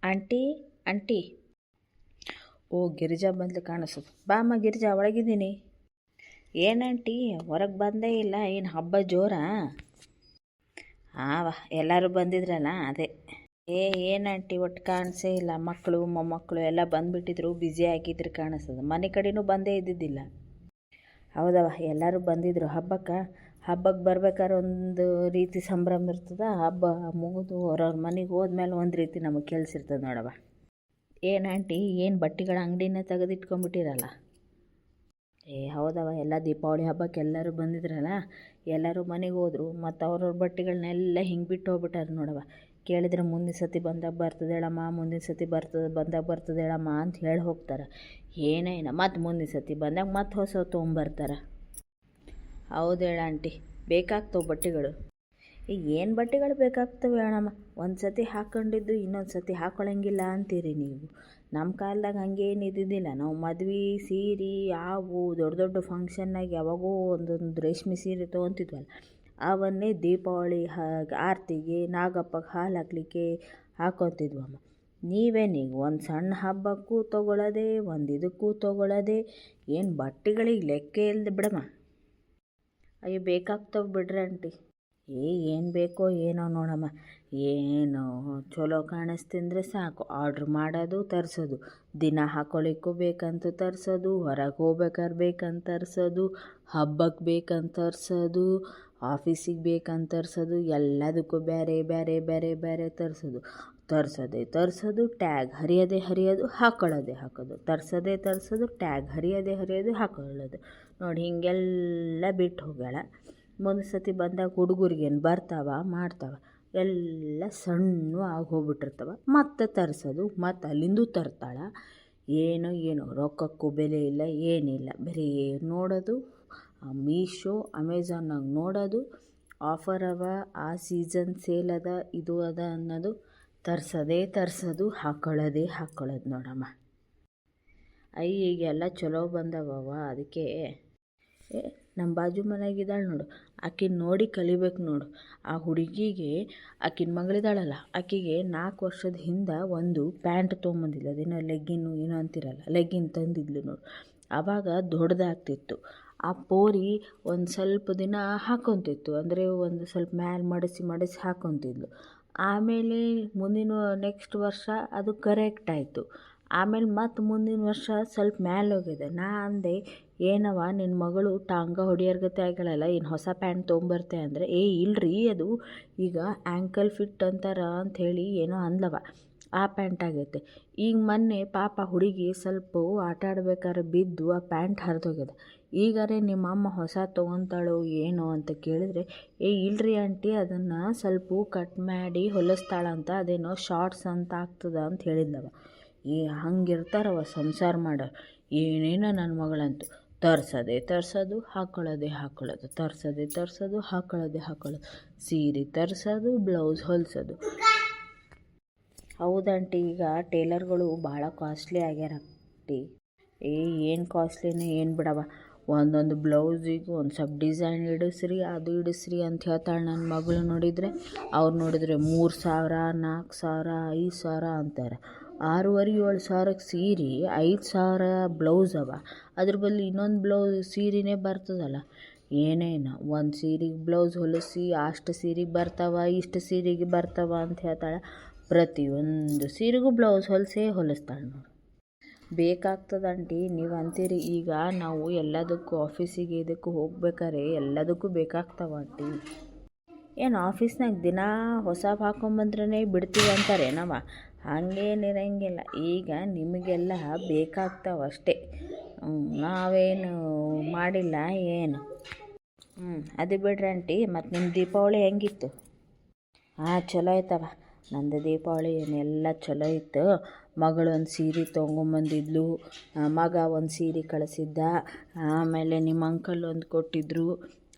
Aunty aunty. ಓ, ಗಿರಿಜಾ ಬಂದ್ಲು ಕಾಣಿಸೋದು. ಬಾ ಅಮ್ಮ ಗಿರಿಜಾ, ಒಳಗಿದ್ದೀನಿ. ಏನಂಟಿ ಹೊರಗೆ ಬಂದೇ ಇಲ್ಲ, ಏನು ಹಬ್ಬ ಜೋರಾ? ಹಾಂ, ಎಲ್ಲರೂ ಬಂದಿದ್ರಲ್ಲ ಅದೇ. ಏನಂಟಿ ಒಟ್ಟು ಕಾಣಿಸೇ ಇಲ್ಲ. ಮಕ್ಕಳು ಮೊಮ್ಮಕ್ಕಳು ಎಲ್ಲ ಬಂದುಬಿಟ್ಟಿದ್ರು, ಬ್ಯುಸಿ ಆಗಿದ್ರು ಕಾಣಿಸೋದು. ಮನೆ ಕಡೆನೂ ಬಂದೇ ಇದ್ದಿದ್ದಿಲ್ಲ. ಹೌದವ, ಎಲ್ಲರೂ ಬಂದಿದ್ರು ಹಬ್ಬಕ್ಕೆ ಬರ್ಬೇಕಾದ್ರೆ ಒಂದು ರೀತಿ ಸಂಭ್ರಮ ಇರ್ತದೆ. ಹಬ್ಬ ಮುಗಿದು ಅವ್ರವ್ರ ಮನೆಗೆ ಹೋದ್ಮೇಲೆ ಒಂದು ರೀತಿ ನಮಗೆ ಕೆಲಸ ಇರ್ತದೆ ನೋಡವ. ಏನು ಆಂಟಿ, ಏನು ಬಟ್ಟೆಗಳ ಅಂಗಡಿನ ತೆಗೆದಿಟ್ಕೊಂಡ್ಬಿಟ್ಟಿರಲ್ಲ? ಹೌದವ, ಎಲ್ಲ ದೀಪಾವಳಿ ಹಬ್ಬಕ್ಕೆ ಎಲ್ಲರೂ ಬಂದಿದ್ರಲ್ಲ, ಎಲ್ಲರೂ ಮನೆಗೆ ಹೋದರು. ಮತ್ತು ಅವ್ರವ್ರ ಬಟ್ಟೆಗಳನ್ನೆಲ್ಲ ಹಿಂಗೆ ಬಿಟ್ಟು ಹೋಗ್ಬಿಟ್ಟಾರೆ ನೋಡವ. ಕೇಳಿದ್ರೆ ಮುಂದಿನ ಸತಿ ಬಂದಾಗ ಬರ್ತದೆ ಹೇಳಮ್ಮ, ಮುಂದಿನ ಸತಿ ಬಂದಾಗ ಬರ್ತದೆ ಹೇಳಮ್ಮ ಅಂತ ಹೇಳಿ ಹೋಗ್ತಾರೆ. ಏನೇನು ಮತ್ತು ಮುಂದಿನ ಸತಿ ಬಂದಾಗ ಮತ್ತೆ ಹೊಸ ತೊಗೊಂಬರ್ತಾರೆ. ಹೌದು ಹೇಳ ಆಂಟಿ, ಬೇಕಾಗ್ತವೆ ಬಟ್ಟೆಗಳು. ಈಗ ಏನು ಬಟ್ಟೆಗಳು ಬೇಕಾಗ್ತವೆ ಹೇಳಮ್ಮ? ಒಂದು ಸತಿ ಹಾಕ್ಕೊಂಡಿದ್ದು ಇನ್ನೊಂದು ಸತಿ ಹಾಕ್ಕೊಳ್ಳಂಗಿಲ್ಲ ಅಂತೀರಿ ನೀವು. ನಮ್ಮ ಕಾಲದಾಗ ಹಂಗೇನು ಇದ್ದಿದ್ದಿಲ್ಲ. ನಾವು ಮದ್ವೆ ಸೀರೆ ಅವು ದೊಡ್ಡ ದೊಡ್ಡ ಫಂಕ್ಷನ್ನಾಗ ಯಾವಾಗೋ ಒಂದೊಂದು ರೇಷ್ಮೆ ಸೀರೆ ತೊಗೊತಿದ್ವಲ್ಲ, ಅವನ್ನೇ ದೀಪಾವಳಿ ಆರತಿಗೆ ನಾಗಪ್ಪಗೆ ಹಾಲು ಹಾಕ್ಲಿಕ್ಕೆ ಹಾಕ್ಕೊತಿದ್ವಮ್ಮ. ನೀವೇನೀಗ ಒಂದು ಸಣ್ಣ ಹಬ್ಬಕ್ಕೂ ತೊಗೊಳ್ಳೋದೆ, ಒಂದು ಇದಕ್ಕೂ ತೊಗೊಳ್ಳೋದೆ. ಏನು ಬಟ್ಟೆಗಳಿಗೆ ಲೆಕ್ಕ ಇಲ್ಲದೆ ಬಿಡಮ್ಮ. ಅಯ್ಯೋ, ಬೇಕಾಗ್ತವೆ ಬಿಡ್ರಿ ಆಂಟಿ. ಏನು ಬೇಕೋ ಏನೋ ನೋಡಮ್ಮ. ಏನು ಚಲೋ ಕಾಣಿಸ್ತಿಂದ್ರೆ ಸಾಕು, ಆರ್ಡ್ರ್ ಮಾಡೋದು ತರಿಸೋದು. ದಿನ ಹಾಕ್ಕೊಳ್ಳಿಕ್ಕೂ ಬೇಕಂತ ತರಿಸೋದು, ಹೊರಗೆ ಹೋಗ್ಬೇಕಾದ್ರೆ ಬೇಕಂತ ತರಿಸೋದು, ಹಬ್ಬಕ್ಕೆ ಬೇಕಂತ ತರಿಸೋದು, ಆಫೀಸಿಗೆ ಬೇಕಂತ ತರಿಸೋದು, ಎಲ್ಲದಕ್ಕೂ ಬೇರೆ ಬೇರೆ ಬೇರೆ ಬೇರೆ ತರಿಸೋದು. ಟ್ಯಾಗ್ ಹರಿಯೋದು, ಹಾಕ್ಕೊಳ್ಳೋದು. ತರಿಸೋದು, ಟ್ಯಾಗ್ ಹರಿಯೋದು, ಹಾಕ್ಕೊಳ್ಳೋದು. ನೋಡಿ, ಹೀಗೆಲ್ಲ ಬಿಟ್ಟು ಹೋಗ್ಯಾಳ. ಮುಂದೆ ಸತಿ ಬಂದಾಗ ಹುಡುಗರಿಗೇನು ಮಾಡ್ತಾವ ಎಲ್ಲ ಸಣ್ಣ ಆಗಿ ಹೋಗ್ಬಿಟ್ಟಿರ್ತವೆ. ಮತ್ತೆ ತರಿಸೋದು, ಮತ್ತು ಅಲ್ಲಿಂದ ತರ್ತಾಳೆ. ಏನೋ ರೊಕ್ಕಕ್ಕೂ ಬೆಲೆ ಇಲ್ಲ, ಏನಿಲ್ಲ. ಬರೀ ನೋಡೋದು, ಮೀಶೋ ಅಮೆಝಾನಾಗ ನೋಡೋದು, ಆಫರ್ ಅವ, ಆ ಸೀಸನ್ ಸೇಲ್ ಅದ, ಇದು ಅದ ಅನ್ನೋದು. ತರಿಸೋದು, ಹಾಕ್ಕೊಳ್ಳೋದು ನೋಡಮ್ಮ. ಈಗೆಲ್ಲ ಚಲೋ ಬಂದವ. ಅದಕ್ಕೆ ನಮ್ಮ ಬಾಜು ಮನೆಯಾಗಿದ್ದಾಳೆ ನೋಡು, ಆಕಿನ ನೋಡಿ ಕಲಿಬೇಕು ನೋಡು. ಆ ಹುಡುಗಿಗೆ, ಆಕಿನ ಮಗಳಿದ್ದಾಳಲ್ಲ, ಆಕೆಗೆ 4 ವರ್ಷದ ಹಿಂದೆ ಒಂದು ಪ್ಯಾಂಟ್ ತೊಗೊಂಬಂದಿಲ್ಲ. ಅದೇನೋ ಲೆಗ್ಗಿನ್ನು ಏನೋ ಅಂತಿರಲ್ಲ, ಲೆಗ್ಗಿನ್ ತಂದಿದ್ಲು ನೋಡು. ಆವಾಗ ದೊಡ್ಡದಾಗ್ತಿತ್ತು. ಆ ಪೋರಿ ಒಂದು ಸ್ವಲ್ಪ ದಿನ ಹಾಕ್ಕೊತಿತ್ತು, ಅಂದರೆ ಒಂದು ಸ್ವಲ್ಪ ಮ್ಯಾಲೆ ಮಡಿಸಿ ಹಾಕ್ಕೊತಿದ್ಲು. ಆಮೇಲೆ ನೆಕ್ಸ್ಟ್ ವರ್ಷ ಅದು ಕರೆಕ್ಟ್ ಆಯಿತು. ಆಮೇಲೆ ಮತ್ತು ಮುಂದಿನ ವರ್ಷ ಸ್ವಲ್ಪ ಮ್ಯಾಲೆ ಹೋಗಿದೆ. ನಾ ಅಂದೆ, ಏನವ ನಿನ್ನ ಮಗಳು ಟಾಂಗ ಹೊಡಿಯೋರ್ಗತೆ ಆಗ್ಯಾಳಲ್ಲ, ಏನು ಹೊಸ ಪ್ಯಾಂಟ್ ತೊಗೊಂಬರ್ತೆ ಅಂದರೆ, ಇಲ್ರಿ ಅದು ಈಗ ಆ್ಯಂಕಲ್ ಫಿಟ್ ಅಂತಾರ ಅಂಥೇಳಿ ಏನೋ ಅಂದ್ಲವ. ಆ ಪ್ಯಾಂಟ್ ಆಗೈತೆ. ಈಗ ಮೊನ್ನೆ ಪಾಪ ಹುಡುಗಿ ಸ್ವಲ್ಪ ಆಟ ಆಡ್ಬೇಕಾದ್ರೆ ಬಿದ್ದು ಆ ಪ್ಯಾಂಟ್ ಹರಿದೋಗ್ಯದ. ಈಗಾರೆ ನಿಮ್ಮ ಅಮ್ಮ ಹೊಸ ತೊಗೊತಾಳೋ ಏನೋ ಅಂತ ಕೇಳಿದ್ರೆ, ಇಲ್ರಿ ಆಂಟಿ, ಅದನ್ನು ಸ್ವಲ್ಪ ಕಟ್ ಮಾಡಿ ಹೊಲಿಸ್ತಾಳಂತ, ಅದೇನೋ ಶಾರ್ಟ್ಸ್ ಅಂತ ಆಗ್ತದ ಅಂತ ಹೇಳಿದ್ಲವ. ಹಂಗಿರ್ತಾರವ ಸಂಸಾರ ಮಾಡೋರು. ಏನೇನೋ ನನ್ನ ಮಗಳಂತೂ ತರಿಸೋದು, ಹಾಕ್ಕೊಳ್ಳೋದು, ತರಿಸೋದು, ಹಾಕ್ಕೊಳ್ಳೋದು. ಸೀರೆ ತರಿಸೋದು, ಬ್ಲೌಸ್ ಹೊಲಿಸೋದು. ಹೌದಂಟಿ, ಈಗ ಟೇಲರ್ಗಳು ಭಾಳ ಕಾಸ್ಟ್ಲಿ ಆಗ್ಯಾರ ಆಂಟಿ. ಏನು ಕಾಸ್ಟ್ಲಿನೇ ಏನು ಬಿಡವ. ಒಂದೊಂದು ಬ್ಲೌಸಿಗೂ ಒಂದು ಸ್ವಲ್ಪ ಡಿಸೈನ್ ಇಡಿಸ್ರಿ, ಅದು ಇಡಿಸ್ರಿ ಅಂತ ಹೇಳ್ತಾಳೆ ನನ್ನ ಮಗಳು. ನೋಡಿದರೆ 3,000, 4,000, 5,000 ಅಂತಾರೆ. 6,500-7,000ಕ್ಕೆ ಸೀರೆ, 5,000 ಬ್ಲೌಸ್ ಅವ. ಅದ್ರ ಬದಲು ಇನ್ನೊಂದು ಸೀರೆನೇ ಬರ್ತದಲ್ಲ. ಏನೇನು ಒಂದು ಸೀರೆಗೆ ಬ್ಲೌಸ್ ಹೊಲಿಸಿ ಅಷ್ಟು ಸೀರೆಗೆ ಬರ್ತಾವ, ಇಷ್ಟು ಸೀರೆಗೆ ಬರ್ತಾವ ಅಂತ ಹೇಳ್ತಾಳೆ. ಪ್ರತಿಯೊಂದು ಸೀರೆಗೂ ಬ್ಲೌಸ್ ಹೊಲಿಸ್ತಾಳೆ ನೋಡಿ. ಬೇಕಾಗ್ತದಂಟಿ. ನೀವು ಅಂತೀರಿ, ಈಗ ನಾವು ಎಲ್ಲದಕ್ಕೂ ಆಫೀಸಿಗೆ ಇದಕ್ಕೂ ಹೋಗ್ಬೇಕಾರೆ ಎಲ್ಲದಕ್ಕೂ ಬೇಕಾಗ್ತಾವ ಆಂಟಿ. ಏನು ಆಫೀಸ್ನಾಗ ದಿನ ಹೊಸದು ಹಾಕ್ಕೊಂಬಂದ್ರೇ ಬಿಡ್ತೀವಿ ಅಂತಾರೆ ನಾವು? ಹಂಗೇನಿರಂಗಿಲ್ಲ. ಈಗ ನಿಮಗೆಲ್ಲ ಬೇಕಾಗ್ತಾವ ಅಷ್ಟೇ, ನಾವೇನು ಮಾಡಿಲ್ಲ ಏನು. ಅದು ಬಿಡ್ರಿ ಆಂಟಿ, ಮತ್ತು ನಿಮ್ಮ ದೀಪಾವಳಿ ಹೆಂಗಿತ್ತು? ಚಲೋ ಆಯ್ತವ. ನಂದು ದೀಪಾವಳಿ ಏನೆಲ್ಲ ಚಲೋ ಇತ್ತು. ಮಗಳು ಒಂದು ಸೀರೆ ತೊಗೊಂಬಂದಿದ್ಲು, ಮಗ ಒಂದು ಸೀರೆ ಕಳಿಸಿದ್ದ, ಆಮೇಲೆ ನಿಮ್ಮ ಅಂಕಲ್ ಒಂದು ಕೊಟ್ಟಿದ್ದರು.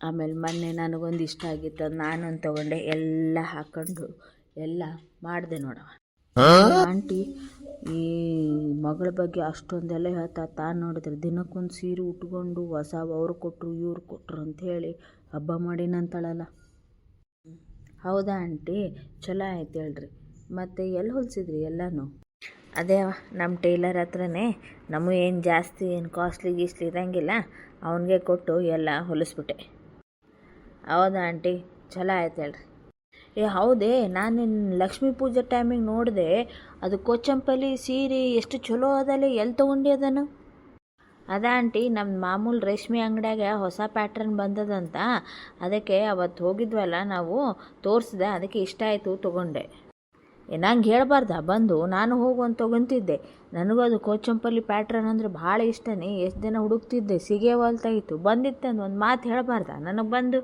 ಆಮೇಲೆ ಮೊನ್ನೆ ನನಗೊಂದು ಇಷ್ಟ ಆಗಿತ್ತು, ನಾನೊಂದು ತೊಗೊಂಡೆ. ಎಲ್ಲ ಹಾಕ್ಕೊಂಡು ಎಲ್ಲ ಮಾಡಿದೆ ನೋಡವ. ಆಂಟಿ, ಈ ಮಗಳ ಬಗ್ಗೆ ಅಷ್ಟೊಂದೆಲ್ಲ ತಾನು ನೋಡಿದ್ರೆ ದಿನಕ್ಕೊಂದು ಸೀರೆ ಉಟ್ಕೊಂಡು ಅವ್ರು ಕೊಟ್ಟರು ಇವ್ರು ಕೊಟ್ಟರು ಅಂಥೇಳಿ ಹಬ್ಬ ಮಾಡಿನಂತಾಳಲ್ಲ. ಹೌದಾ ಆಂಟಿ, ಚಲೋ ಆಯ್ತು ಹೇಳ್ರಿ. ಮತ್ತು ಎಲ್ಲಿ ಹೊಲಿಸಿದ್ರಿ ಎಲ್ಲನೂ? ಅದೇ ನಮ್ಮ ಟೇಲರ್ ಹತ್ರನೇ, ನಮಗೂ ಏನು ಜಾಸ್ತಿ ಏನು ಕಾಸ್ಟ್ಲಿ ಗೀಸ್ಟ್ಲಿ ಇರೋಂಗಿಲ್ಲ, ಅವನಿಗೆ ಕೊಟ್ಟು ಎಲ್ಲ ಹೊಲಿಸ್ಬಿಟ್ಟೆ. ಹೌದಾ ಆಂಟಿ, ಚಲೋ ಆಯ್ತು ಹೇಳ್ರಿ. ಹೌದೇ, ನಾನು ನಿನ್ನ ಲಕ್ಷ್ಮೀ ಪೂಜೆ ಟೈಮಿಗೆ ನೋಡಿದೆ, ಅದು ಕೊಚ್ಚಂಪಲ್ಲಿ ಸೀರೆ ಎಷ್ಟು ಚಲೋ ಅದಲ್ಲ, ಎಲ್ಲಿ ತೊಗೊಂಡು ಅದನ್ನು? ಅದ ಆಂಟಿ, ನಮ್ಮ ಮಾಮೂಲು ರೇಷ್ಮೆ ಅಂಗಡಿಯಾಗ ಹೊಸ ಪ್ಯಾಟ್ರನ್ ಬಂದದಂತ, ಅದಕ್ಕೆ ಅವತ್ತು ಹೋಗಿದ್ವಲ್ಲ ನಾವು, ತೋರಿಸಿದೆ, ಅದಕ್ಕೆ ಇಷ್ಟ ಆಯಿತು ತೊಗೊಂಡೆ. ನಂಗೆ ಹೇಳ್ಬಾರ್ದ ಬಂದು, ನಾನು ಹೋಗುವಂತ ತೊಗೊತಿದ್ದೆ. ನನಗೂ ಅದು ಕೋಚಂಪಲ್ಲಿ ಪ್ಯಾಟ್ರನ್ ಅಂದರೆ ಭಾಳ ಇಷ್ಟನೇ, ಎಷ್ಟು ದಿನ ಹುಡುಕ್ತಿದ್ದೆ, ಸಿಗೇವಲ್ತಾಯಿತು. ಬಂದಿತ್ತಂದು ಒಂದು ಮಾತು ಹೇಳ್ಬಾರ್ದ ನನಗೆ ಬಂದು?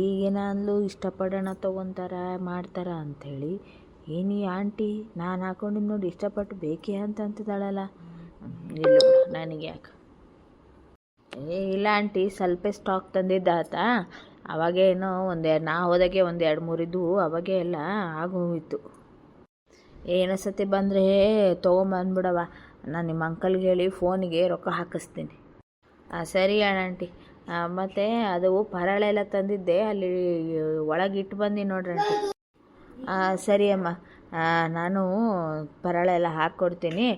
ಈಗಿನ ಅಂದ್ಲು ಇಷ್ಟಪಡೋಣ ತೊಗೊತಾರ ಮಾಡ್ತಾರ ಅಂಥೇಳಿ, ಏನಿ ಆಂಟಿ ನಾನು ಹಾಕೊಂಡಿದ್ದು ನೋಡಿ ಇಷ್ಟಪಟ್ಟು ಬೇಕೇ ಅಂತಿದ್ದಾಳಲ್ಲ. ಇಲ್ಲ ನನಗೆ ಯಾಕೆ? ಇಲ್ಲ ಆಂಟಿ, ಸ್ವಲ್ಪ ಸ್ಟಾಕ್ ತಂದಿದ್ದಾತ, ಅವಾಗೇನೋ ನಾ ಹೋದಾಗೆ 1-2-3 ಇದ್ವು, ಅವಾಗೇ ಎಲ್ಲ ಆಗೋಗಿತ್ತು. ಏನೋ ಸತಿ ಬಂದರೆ ತೊಗೊಂಬಂದ್ಬಿಡವ, ನಾನು ನಿಮ್ಮ ಅಂಕಲ್ಗೆ ಹೇಳಿ ಫೋನಿಗೆ ರೊಕ್ಕ ಹಾಕಿಸ್ತೀನಿ. ಸರಿ ಆಂಟಿ. ಮತ್ತು ಅದು ಪರಳೆಲ್ಲ ತಂದಿದ್ದೆ, ಅಲ್ಲಿ ಒಳಗೆ ಇಟ್ಟು ಬಂದು ನೋಡ್ರಿ ಆಂಟಿ. ಸರಿ ಅಮ್ಮ, ನಾನು ಪರಳೆಲ್ಲ ಹಾಕ್ಕೊಡ್ತೀನಿ,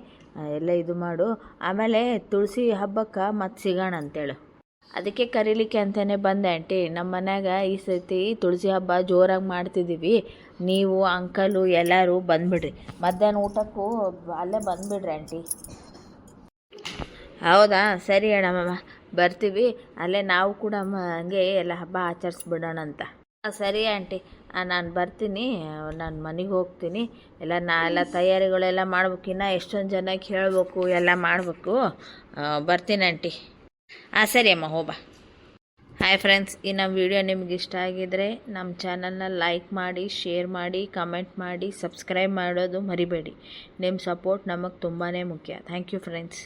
ಎಲ್ಲ ಇದು ಮಾಡು. ಆಮೇಲೆ ತುಳಸಿ ಹಬ್ಬಕ್ಕೆ ಮತ್ತೆ ಸಿಗೋಣ ಅಂತೇಳು. ಅದಕ್ಕೆ ಕರೀಲಿಕ್ಕೆ ಅಂತಲೇ ಬಂದೆ ಆಂಟಿ. ನಮ್ಮ ಮನ್ಯಾಗ ಈ ಸತಿ ತುಳಸಿ ಹಬ್ಬ ಜೋರಾಗಿ ಮಾಡ್ತಿದ್ದೀವಿ, ನೀವು ಅಂಕಲು ಎಲ್ಲರೂ ಬಂದುಬಿಡ್ರಿ. ಮಧ್ಯಾಹ್ನ ಊಟಕ್ಕೂ ಅಲ್ಲೇ ಬಂದುಬಿಡ್ರಿ ಆಂಟಿ. ಹೌದಾ, ಸರಿ ಅಣ್ಣಮ್ಮ, ಬರ್ತೀವಿ. ಅಲ್ಲೇ ನಾವು ಕೂಡ ಹಂಗೆ ಎಲ್ಲ ಹಬ್ಬ ಆಚರಿಸ್ಬಿಡೋಣ ಅಂತ. ಸರಿ ಆಂಟಿ, ನಾನು ಬರ್ತೀನಿ, ನಾನು ಮನೆಗೆ ಹೋಗ್ತೀನಿ. ಎಲ್ಲ ತಯಾರಿಗಳೆಲ್ಲ ಮಾಡ್ಬೇಕು, ಇನ್ನು ಎಷ್ಟೊಂದು ಜನಕ್ಕೆ ಹೇಳಬೇಕು, ಎಲ್ಲ ಮಾಡಬೇಕು. ಬರ್ತೀನಿ ಆಂಟಿ. ಸರಿ ಅಮ್ಮ, ಹೋಗ್ಬಾ. ಹಾಯ್ ಫ್ರೆಂಡ್ಸ್, ಈ ನಮ್ಮ ವಿಡಿಯೋ ನಿಮ್ಗೆ ಇಷ್ಟ ಆಗಿದ್ರೆ ನಮ್ಮ ಚಾನಲ್ನ ಲೈಕ್ ಮಾಡಿ, ಶೇರ್ ಮಾಡಿ, ಕಮೆಂಟ್ ಮಾಡಿ, ಸಬ್ಸ್ಕ್ರೈಬ್ ಮಾಡೋದು ಮರಿಬೇಡಿ. ನಿಮ್ಮ ಸಪೋರ್ಟ್ ನಮಗೆ ತುಂಬಾ ಮುಖ್ಯ. Thank you friends.